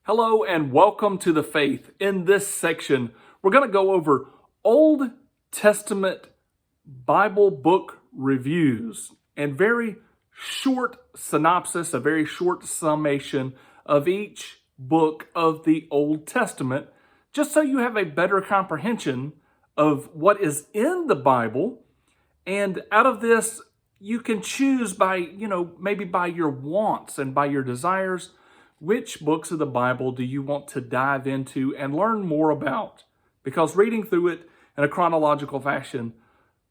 Hello and welcome to The Faith. In this section, we're going to go over Old Testament Bible book reviews and very short synopsis, a very short summation of each book of the Old Testament, just so you have a better comprehension of what is in the Bible. And out of this, you can choose by, maybe by your wants and by your desires, which books of the Bible do you want to dive into and learn more about? Because reading through it in a chronological fashion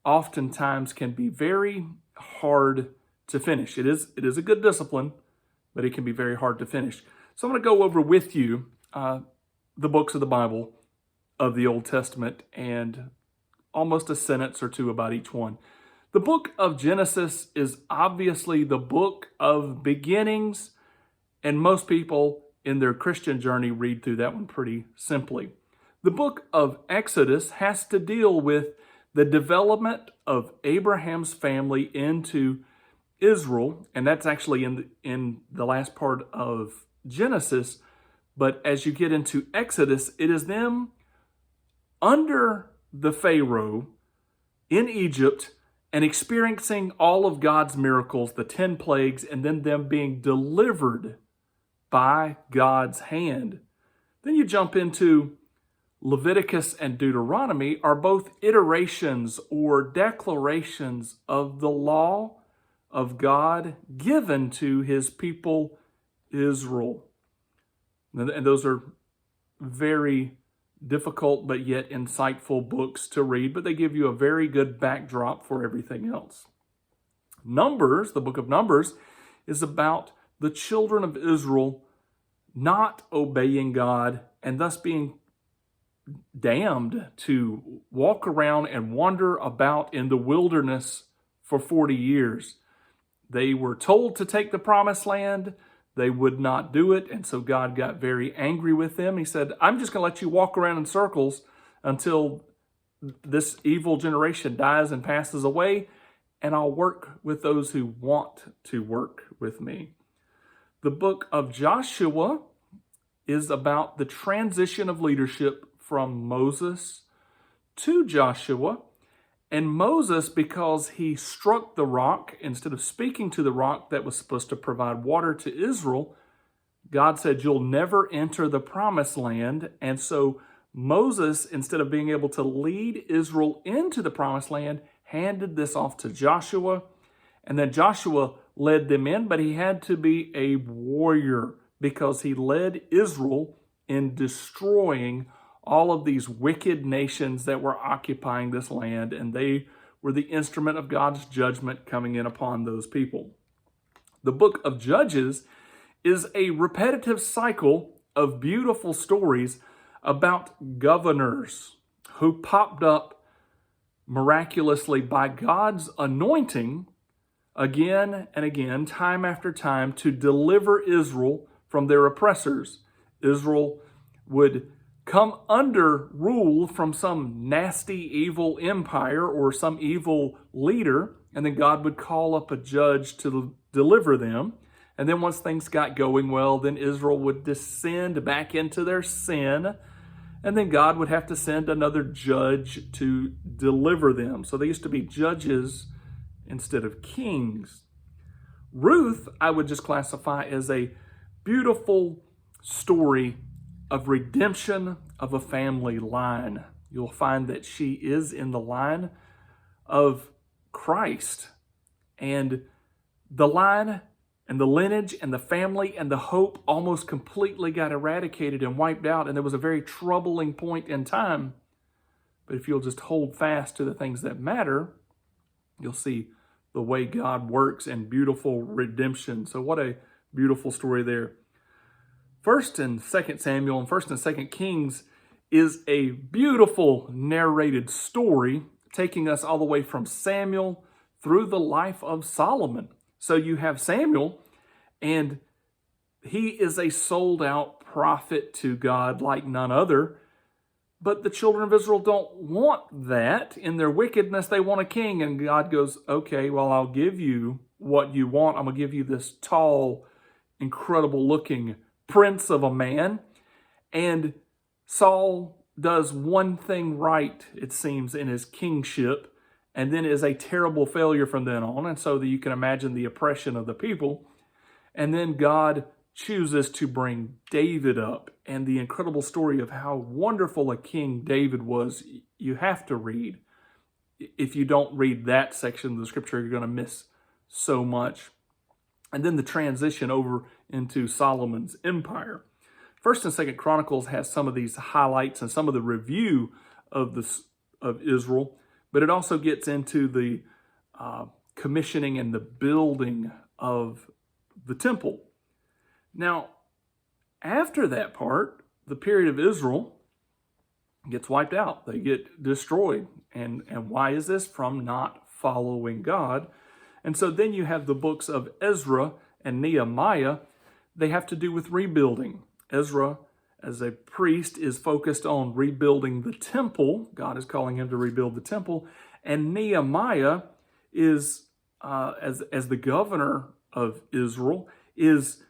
oftentimes can be very hard to finish. It is a good discipline, but it can be very hard to finish. So I'm going to go over with you the books of the Bible of the Old Testament and almost a sentence or two about each one. The book of Genesis is obviously the book of beginnings, and most people in their Christian journey read through that one pretty simply. The book of Exodus has to deal with the development of Abraham's family into Israel, and that's actually in the last part of Genesis. But as you get into Exodus, it is them under the Pharaoh in Egypt and experiencing all of God's miracles, the 10 plagues, and then them being delivered by God's hand. Then you jump into Leviticus and Deuteronomy, are both iterations or declarations of the law of God given to his people Israel. And those are very difficult but yet insightful books to read, but they give you a very good backdrop for everything else. Numbers, the book of Numbers, is about the children of Israel not obeying God and thus being damned to walk around and wander about in the wilderness for 40 years. They were told to take the promised land. They would not do it, and so God got very angry with them. He said, I'm just going to let you walk around in circles until this evil generation dies and passes away, and I'll work with those who want to work with me. The book of Joshua is about the transition of leadership from Moses to Joshua. And Moses, because he struck the rock, instead of speaking to the rock that was supposed to provide water to Israel, God said, you'll never enter the promised land. And so Moses, instead of being able to lead Israel into the promised land, handed this off to Joshua. And then Joshua led them in, but he had to be a warrior because he led Israel in destroying all of these wicked nations that were occupying this land, and they were the instrument of God's judgment coming in upon those people. The book of Judges is a repetitive cycle of beautiful stories about governors who popped up miraculously by God's anointing again and again, time after time, to deliver Israel from their oppressors. Israel would come under rule from some nasty, evil empire or some evil leader, and then God would call up a judge to deliver them. And then once things got going well, then Israel would descend back into their sin, and then God would have to send another judge to deliver them. So they used to be judges instead of kings. Ruth, I would just classify as a beautiful story of redemption of a family line. You'll find that she is in the line of Christ. And the line and the lineage and the family and the hope almost completely got eradicated and wiped out. And there was a very troubling point in time. But if you'll just hold fast to the things that matter, you'll see the way God works and beautiful redemption. So what a beautiful story there. 1st and 2nd Samuel and 1st and 2nd Kings is a beautiful narrated story taking us all the way from Samuel through the life of Solomon. So you have Samuel, and he is a sold-out prophet to God like none other. But the children of Israel don't want that. In their wickedness, they want a king. And God goes, okay, well, I'll give you what you want. I'm going to give you this tall, incredible-looking prince of a man, and Saul does one thing right, it seems, in his kingship, and then is a terrible failure from then on. And so that you can imagine the oppression of the people. And then God chooses to bring David up, and the incredible story of how wonderful a king David was, you have to read. If you don't read that section of the scripture, you're going to miss so much. And then the transition over into Solomon's empire. First and Second Chronicles has some of these highlights and some of the review of Israel, but it also gets into the commissioning and the building of the temple. Now, after that part, the period of Israel gets wiped out. They get destroyed. And why is this? From not following God. And so then you have the books of Ezra and Nehemiah. They have to do with rebuilding. Ezra, as a priest, is focused on rebuilding the temple. God is calling him to rebuild the temple. And Nehemiah is, as the governor of Israel, is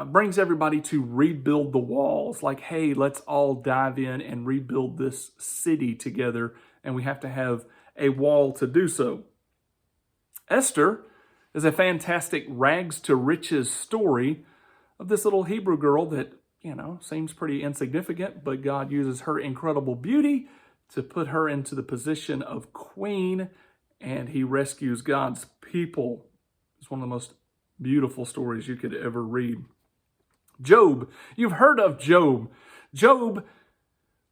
brings everybody to rebuild the walls. Like, hey, let's all dive in and rebuild this city together, and we have to have a wall to do so. Esther is a fantastic rags to riches story of this little Hebrew girl that, seems pretty insignificant, but God uses her incredible beauty to put her into the position of queen, and he rescues God's people. It's one of the most beautiful stories you could ever read. Job. You've heard of Job. Job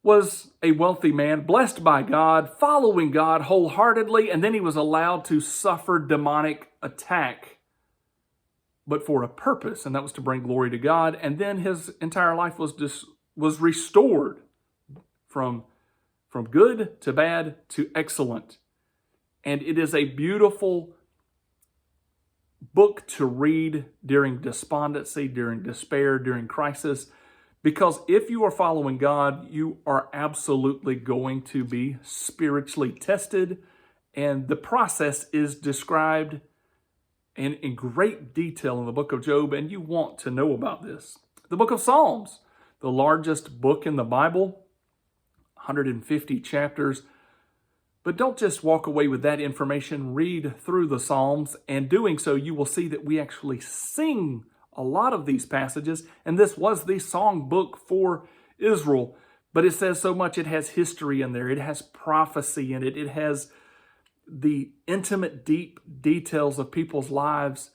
was a wealthy man, blessed by God, following God wholeheartedly, and then he was allowed to suffer demonic attack, but for a purpose, and that was to bring glory to God. And then his entire life was restored from good to bad to excellent. And it is a beautiful book to read during despondency, during despair, during crisis, because if you are following God, you are absolutely going to be spiritually tested, and the process is described in great detail in the book of Job, and you want to know about this. The book of Psalms, the largest book in the Bible, 150 chapters. But don't just walk away with that information. Read through the Psalms, and doing so, you will see that we actually sing a lot of these passages, and this was the song book for Israel. But it says so much. It has history in there. It has prophecy in it. It has the intimate, deep details of people's lives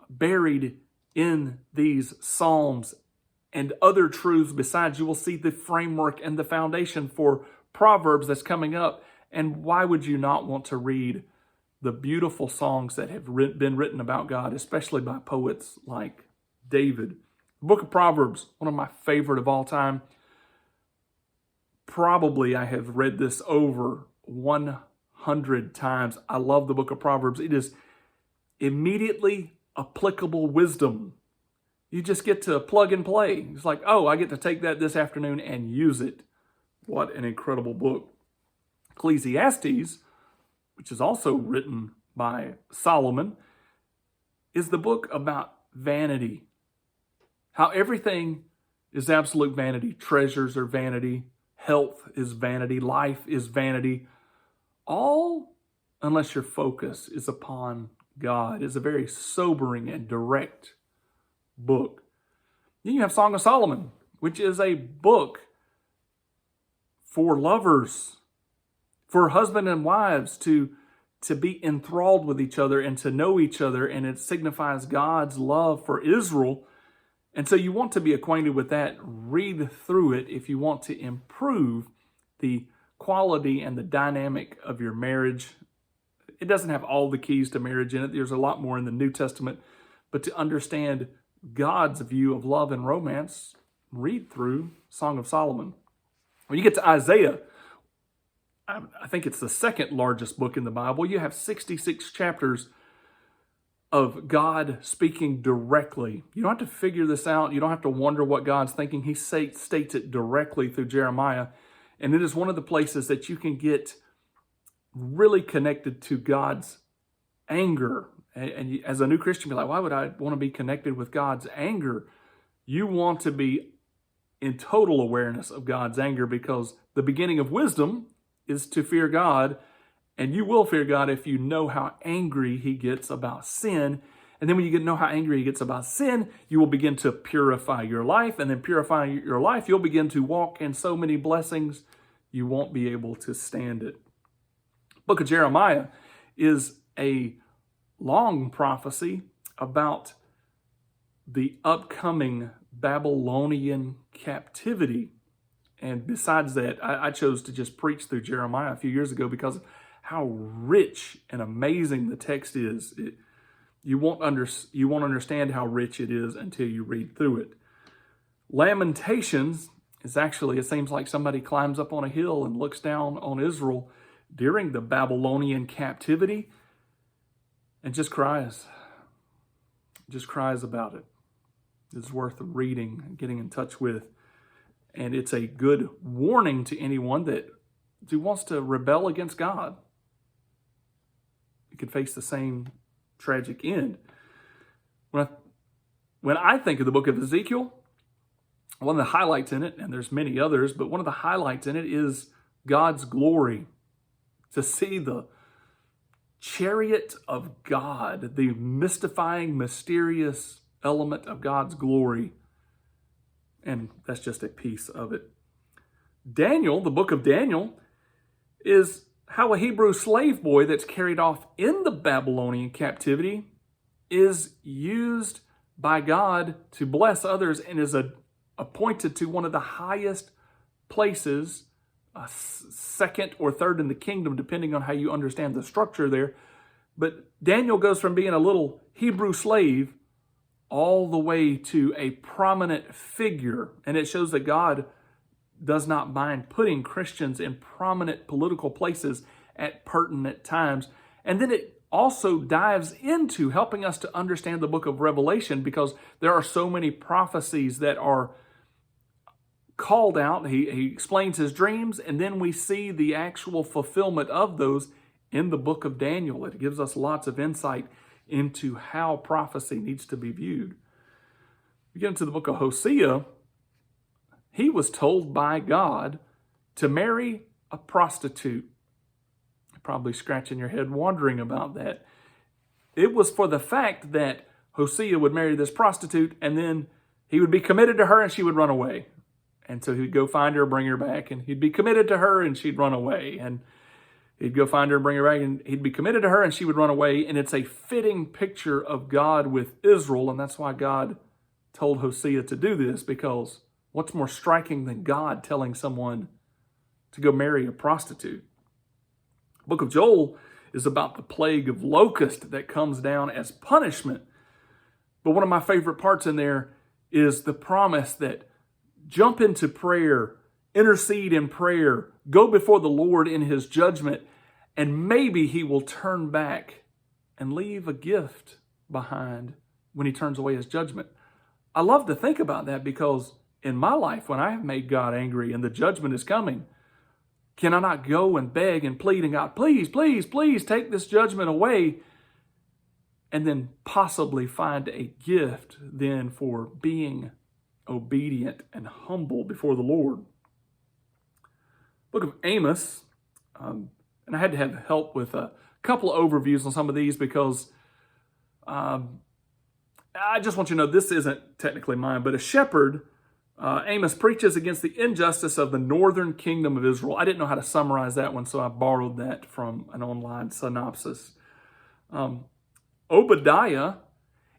buried in these Psalms and other truths besides. You will see the framework and the foundation for Proverbs that's coming up. And why would you not want to read the beautiful songs that have been written about God, especially by poets like David? The book of Proverbs, one of my favorite of all time. Probably I have read this over 100 times. I love the book of Proverbs. It is immediately applicable wisdom. You just get to plug and play. It's like, oh, I get to take that this afternoon and use it. What an incredible book. Ecclesiastes, which is also written by Solomon, is the book about vanity. How everything is absolute vanity. Treasures are vanity. Health is vanity. Life is vanity. All unless your focus is upon God. It's a very sobering and direct book. Then you have Song of Solomon, which is a book for lovers, for husband and wives to be enthralled with each other and to know each other, and it signifies God's love for Israel. And so you want to be acquainted with that. Read through it if you want to improve the quality and the dynamic of your marriage. It doesn't have all the keys to marriage in it. There's a lot more in the New Testament. But to understand God's view of love and romance, read through Song of Solomon. When you get to Isaiah, I think it's the second largest book in the Bible. You have 66 chapters of God speaking directly. You don't have to figure this out. You don't have to wonder what God's thinking. He states it directly through Jeremiah. And it is one of the places that you can get really connected to God's anger And you, as a new Christian, you're like, why would I want to be connected with God's anger? You want to be in total awareness of God's anger, because the beginning of wisdom is to fear God, and you will fear God if you know how angry he gets about sin. And then when you know how angry he gets about sin, you will begin to purify your life, and then purifying your life, you'll begin to walk in so many blessings, you won't be able to stand it. Book of Jeremiah is a long prophecy about the upcoming Babylonian captivity. And besides that, I chose to just preach through Jeremiah a few years ago because of how rich and amazing the text is. You won't understand how rich it is until you read through it. Lamentations is actually, it seems like somebody climbs up on a hill and looks down on Israel during the Babylonian captivity and just cries about it. It's worth reading and getting in touch with. And it's a good warning to anyone that wants to rebel against God. You could face the same tragic end. When I think of the book of Ezekiel, one of the highlights in it, and there's many others, but one of the highlights in it is God's glory. To see the chariot of God, the mystifying, mysterious element of God's glory. And that's just a piece of it. Daniel, the book of Daniel, is how a Hebrew slave boy that's carried off in the Babylonian captivity is used by God to bless others and is appointed to one of the highest places, second or third in the kingdom, depending on how you understand the structure there. But Daniel goes from being a little Hebrew slave all the way to a prominent figure. And it shows that God does not mind putting Christians in prominent political places at pertinent times. And then it also dives into helping us to understand the book of Revelation, because there are so many prophecies that are called out. He explains his dreams, and then we see the actual fulfillment of those in the book of Daniel. It gives us lots of insight into how prophecy needs to be viewed. We get into the book of Hosea. He was told by God to marry a prostitute. You're probably scratching your head wondering about that. It was for the fact that Hosea would marry this prostitute, and then he would be committed to her and she would run away. And so he'd go find her, bring her back, and he'd be committed to her and she'd run away. And he'd go find her and bring her back, and he'd be committed to her and she would run away. And it's a fitting picture of God with Israel. And that's why God told Hosea to do this, because what's more striking than God telling someone to go marry a prostitute? The book of Joel is about the plague of locust that comes down as punishment. But one of my favorite parts in there is the promise that jump into prayer, intercede in prayer, go before the Lord in his judgment, and maybe he will turn back and leave a gift behind when he turns away his judgment. I love to think about that, because in my life, when I have made God angry and the judgment is coming, can I not go and beg and plead and God, please, please, please take this judgment away, and then possibly find a gift then for being obedient and humble before the Lord. Book of Amos, and I had to have help with a couple of overviews on some of these, because I just want you to know this isn't technically mine, but a shepherd, Amos preaches against the injustice of the northern kingdom of Israel. I didn't know how to summarize that one, so I borrowed that from an online synopsis. Obadiah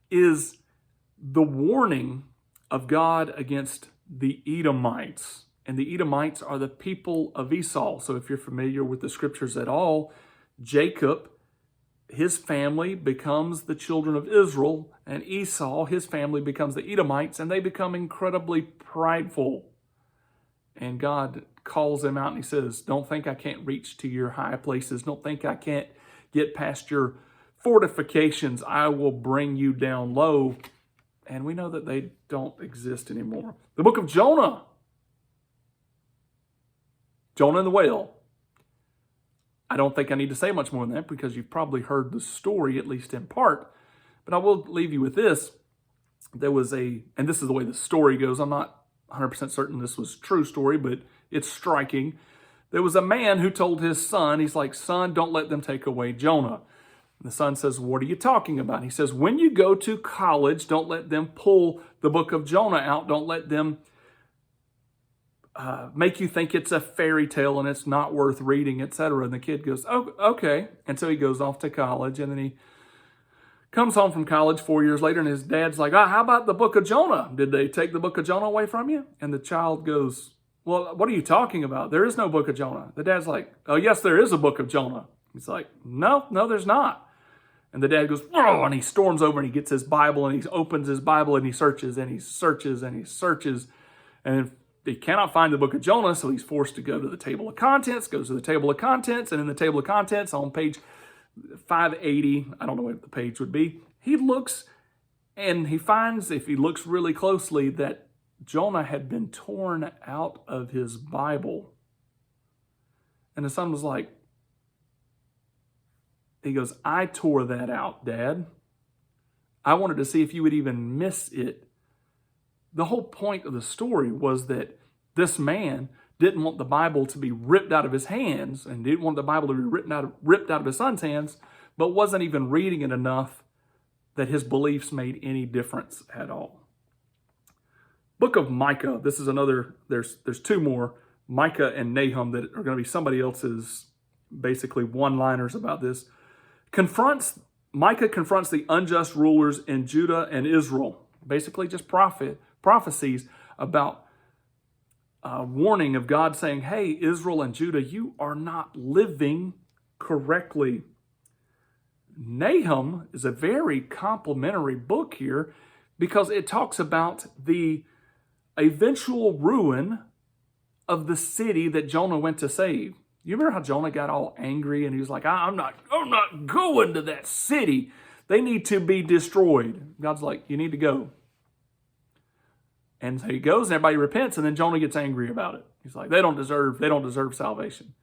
is the warning of God against the Edomites. And the Edomites are the people of Esau. So if you're familiar with the scriptures at all, Jacob, his family becomes the children of Israel, and Esau, his family, becomes the Edomites, and they become incredibly prideful. And God calls them out and he says, don't think I can't reach to your high places. Don't think I can't get past your fortifications. I will bring you down low. And we know that they don't exist anymore. The book of Jonah. Jonah and the whale. I don't think I need to say much more than that because you've probably heard the story, at least in part. But I will leave you with this. There was and this is the way the story goes. I'm not 100% certain this was a true story, but it's striking. There was a man who told his son, he's like, son, don't let them take away Jonah. And the son says, what are you talking about? He says, when you go to college, don't let them pull the book of Jonah out. Don't let them make you think it's a fairy tale and it's not worth reading, etc. And the kid goes, oh, okay. And so he goes off to college, and then he comes home from college 4 years later, and his dad's like, how about the book of Jonah? Did they take the book of Jonah away from you? And the child goes, well, what are you talking about? There is no book of Jonah. The dad's like, oh, yes, there is a book of Jonah. He's like, no, there's not. And the dad goes, oh, and he storms over and he gets his Bible and he opens his Bible and he searches and he searches and he searches. And he cannot find the book of Jonah, so he's forced to go to the table of contents, goes to the table of contents, and in the table of contents on page 580, I don't know what the page would be, he looks and he finds, if he looks really closely, that Jonah had been torn out of his Bible. And the son was like, he goes, I tore that out, Dad. I wanted to see if you would even miss it. The whole point of the story was that this man didn't want the Bible to be ripped out of his hands and didn't want the Bible to be ripped out of his son's hands, but wasn't even reading it enough that his beliefs made any difference at all. Book of Micah, this is another, there's two more, Micah and Nahum, that are going to be somebody else's basically one-liners about this. Micah confronts the unjust rulers in Judah and Israel, basically just prophecies about warning of God saying, hey, Israel and Judah, you are not living correctly. Nahum is a very complimentary book here because it talks about the eventual ruin of the city that Jonah went to save. You remember how Jonah got all angry and he was like, I'm not going to that city. They need to be destroyed. God's like, you need to go. And so he goes and everybody repents, and then Jonah gets angry about it. He's like, they don't deserve salvation.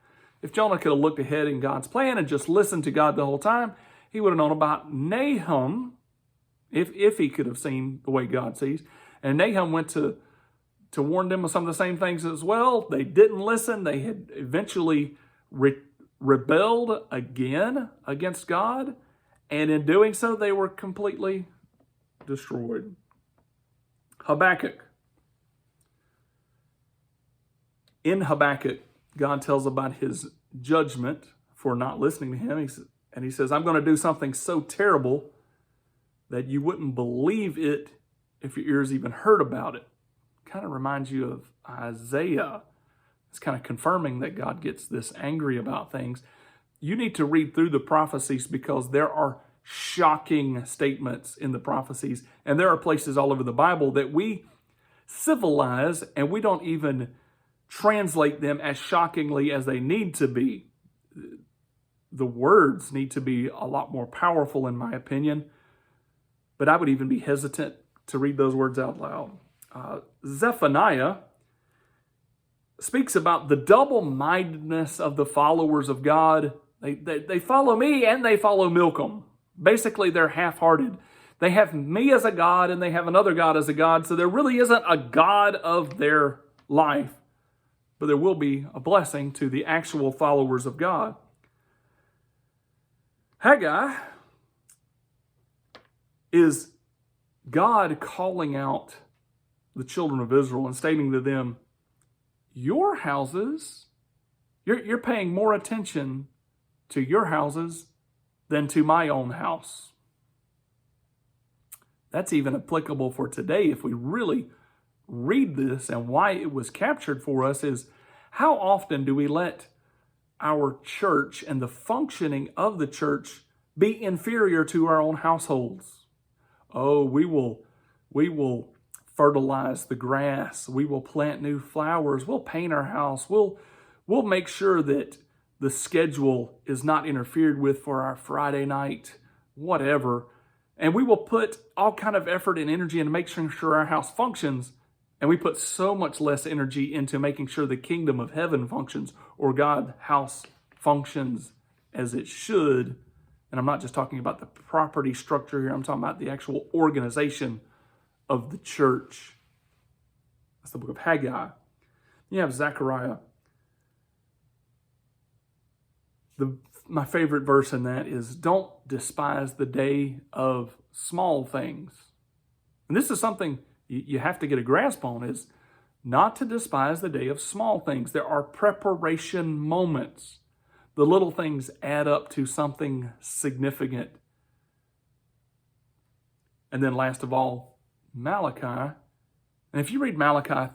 If Jonah could have looked ahead in God's plan and just listened to God the whole time, he would have known about Nahum, if he could have seen the way God sees. And Nahum went to warn them of some of the same things as well. They didn't listen. They had eventually rebelled again against God. And in doing so, they were completely destroyed. Habakkuk. In Habakkuk, God tells about his judgment for not listening to him. He says, I'm going to do something so terrible that you wouldn't believe it if your ears even heard about it. Kind of reminds you of Isaiah. It's kind of confirming that God gets this angry about things. You need to read through the prophecies because there are shocking statements in the prophecies. And there are places all over the Bible that we civilize and we don't even translate them as shockingly as they need to be. The words need to be a lot more powerful, in my opinion. But I would even be hesitant to read those words out loud. Zephaniah speaks about the double-mindedness of the followers of God. They follow me and they follow Milcom. Basically, they're half-hearted. They have me as a God and they have another God as a God. So there really isn't a God of their life. But there will be a blessing to the actual followers of God. Haggai is God calling out the children of Israel and stating to them, your houses, you're paying more attention to your houses than to my own house. That's even applicable for today if we really read this, and why it was captured for us is how often do we let our church and the functioning of the church be inferior to our own households? Oh, we will fertilize the grass. We will plant new flowers. We'll paint our house. We'll make sure that the schedule is not interfered with for our Friday night, whatever. And we will put all kind of effort and energy into making sure our house functions. And we put so much less energy into making sure the kingdom of heaven functions or God's house functions as it should. And I'm not just talking about the property structure here, I'm talking about the actual organization of the church. That's the book of Haggai. You have Zechariah. My favorite verse in that is, don't despise the day of small things. And this is something you have to get a grasp on, is not to despise the day of small things. There are preparation moments. The little things add up to something significant. And then last of all, Malachi. And if you read Malachi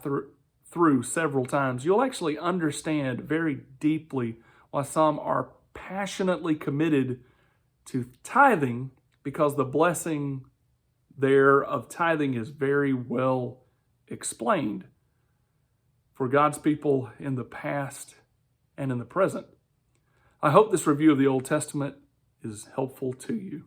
through several times, you'll actually understand very deeply why some are passionately committed to tithing, because the blessing there of tithing is very well explained for God's people in the past and in the present. I hope this review of the Old Testament is helpful to you.